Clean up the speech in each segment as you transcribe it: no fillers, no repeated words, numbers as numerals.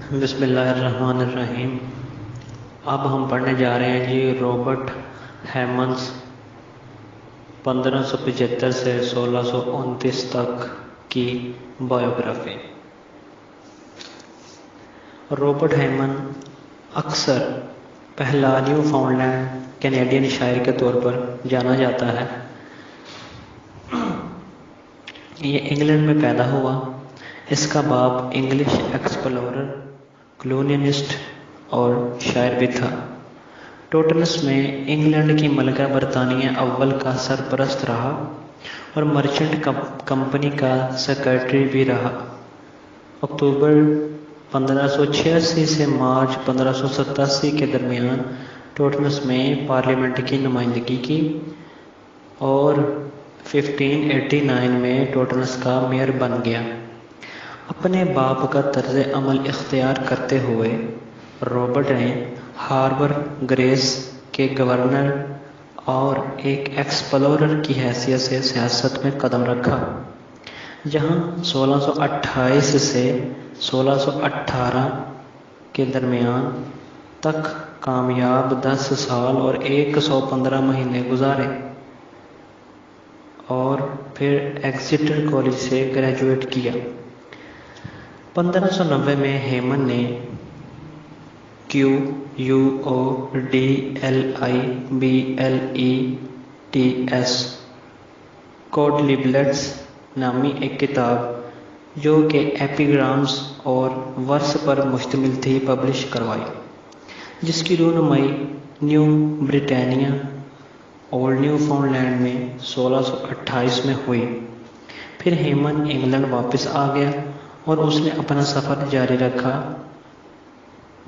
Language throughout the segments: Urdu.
بسم اللہ الرحمن الرحیم۔ اب ہم پڑھنے جا رہے ہیں جی رابرٹ ہیمنڈس 1575 سے 1629 تک کی بائیوگرافی۔ رابرٹ ہیمنڈ اکثر پہلا نیو فاؤنڈ لینڈ کینیڈین شاعر کے طور پر جانا جاتا ہے۔ یہ انگلینڈ میں پیدا ہوا۔ اس کا باپ انگلش ایکسپلورر، کولونیلسٹ اور شاعر بھی تھا۔ ٹوٹنس میں انگلینڈ کی ملکہ برطانیہ اول کا سرپرست رہا اور مرچنٹ کمپنی کا سیکرٹری بھی رہا۔ اکتوبر 1586 سے مارچ 1587 کے درمیان ٹوٹنس میں پارلیمنٹ کی نمائندگی کی اور 1589 میں ٹوٹنس کا میئر بن گیا۔ اپنے باپ کا طرز عمل اختیار کرتے ہوئے رابرٹ نے ہاربر گریس کے گورنر اور ایک ایکسپلورر کی حیثیت سے سیاست میں قدم رکھا، جہاں 1628 سے 1618 کے درمیان تک کامیاب 10 سال اور 115 مہینے گزارے اور پھر ایگزیٹر کالج سے گریجویٹ کیا۔ 1590 میں ہیمن نے QUODLIBLETS کوڈلیبلٹس نامی ایک کتاب جو کہ ایپیگرامز اور ورس پر مشتمل تھی پبلش کروائی، جس کی رونمائی نیو بریٹانیہ اور نیو فاؤنڈ لینڈ میں 1628 میں ہوئی۔ پھر ہیمن انگلینڈ واپس آ گیا اور اس نے اپنا سفر جاری رکھا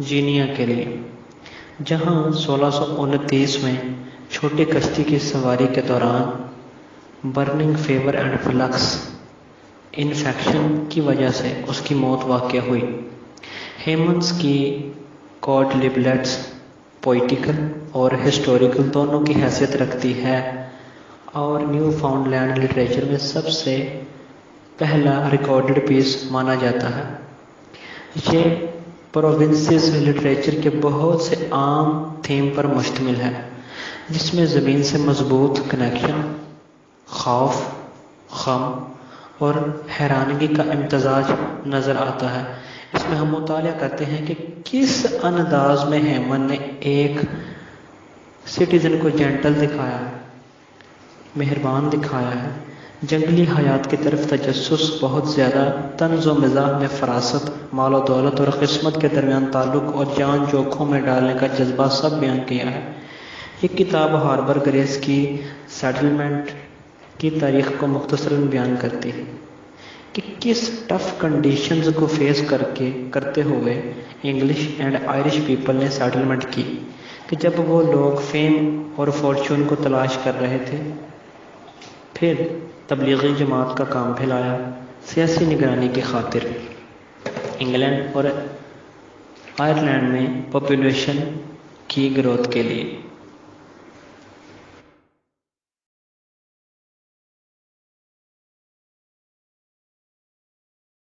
جینیا کے لیے، جہاں 1629 میں چھوٹی کشتی کی سواری کے دوران burning fever and flux infection کی وجہ سے اس کی موت واقع ہوئی۔ ہیمنڈس کی کوڈلیبلٹس پوئٹیکل اور ہسٹوریکل دونوں کی حیثیت رکھتی ہے اور نیو فاؤنڈ لینڈ لٹریچر میں سب سے پہلا ریکارڈڈ پیس مانا جاتا ہے۔ یہ پروونسز لٹریچر کے بہت سے عام تھیم پر مشتمل ہے، جس میں زمین سے مضبوط کنیکشن، خوف، غم اور حیرانگی کا امتزاج نظر آتا ہے۔ اس میں ہم مطالعہ کرتے ہیں کہ کس انداز میں ہیمن نے ایک سٹیزن کو جینٹل دکھایا ہے، مہربان دکھایا ہے، جنگلی حیات کی طرف تجسس، بہت زیادہ طنز و مزاح میں فراست، مال و دولت اور قسمت کے درمیان تعلق اور جان جوکھوں میں ڈالنے کا جذبہ سب بیان کیا ہے۔ یہ کتاب ہاربر گریس کی سیٹلمنٹ کی تاریخ کو مختصراً بیان کرتی ہے کہ کس ٹف کنڈیشنز کو فیس کرتے ہوئے انگلش اینڈ آئرش پیپل نے سیٹلمنٹ کی، کہ جب وہ لوگ فیم اور فارچون کو تلاش کر رہے تھے۔ پھر تبلیغی جماعت کا کام پھیلایا سیاسی نگرانی کی خاطر۔ انگلینڈ اور آئرلینڈ میں پاپولیشن کی گروتھ کے لیے